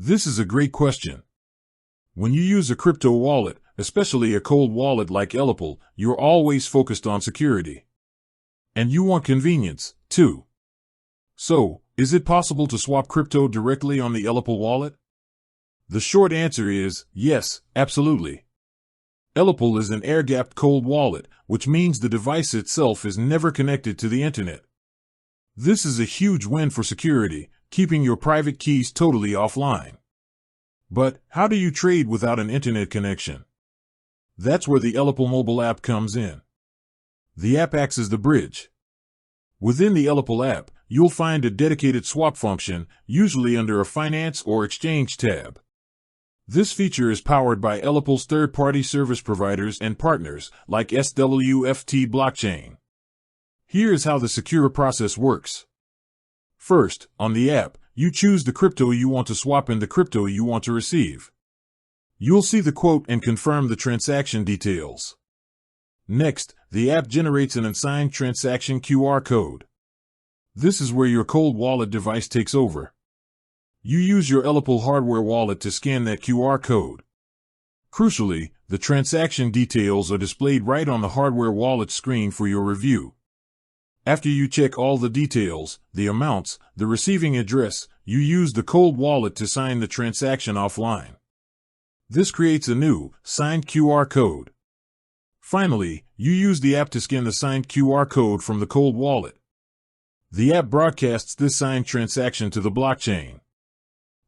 This is a great question. When you use a crypto wallet, especially a cold wallet like ELLIPAL, you're always focused on security. And you want convenience, too. So, is it possible to swap crypto directly on the ELLIPAL wallet? The short answer is yes, absolutely. ELLIPAL is an air-gapped cold wallet, which means the device itself is never connected to the internet. This is a huge win for security, keeping your private keys totally offline. But how do you trade without an internet connection? That's where the ELLIPAL mobile app comes in. The app acts as the bridge. Within the ELLIPAL app, you'll find a dedicated swap function, usually under a finance or exchange tab. This feature is powered by ELLIPAL's third-party service providers and partners, like SWFT Blockchain. Here's how the secure process works. First, on the app, you choose the crypto you want to swap and the crypto you want to receive. You'll see the quote and confirm the transaction details. Next, the app generates an unsigned transaction QR code. This is where your cold wallet device takes over. You use your ELLIPAL hardware wallet to scan that QR code. Crucially, the transaction details are displayed right on the hardware wallet screen for your review. After you check all the details, the amounts, the receiving address, you use the cold wallet to sign the transaction offline. This creates a new, signed QR code. Finally, you use the app to scan the signed QR code from the cold wallet. The app broadcasts this signed transaction to the blockchain.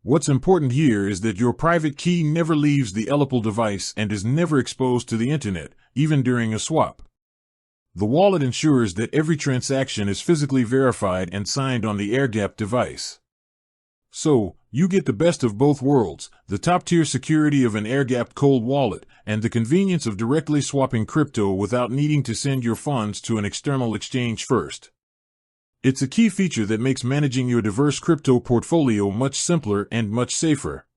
What's important here is that your private key never leaves the ELLIPAL device and is never exposed to the internet, even during a swap. The wallet ensures that every transaction is physically verified and signed on the air-gapped device. So, you get the best of both worlds, the top-tier security of an air-gapped cold wallet, and the convenience of directly swapping crypto without needing to send your funds to an external exchange first. It's a key feature that makes managing your diverse crypto portfolio much simpler and much safer.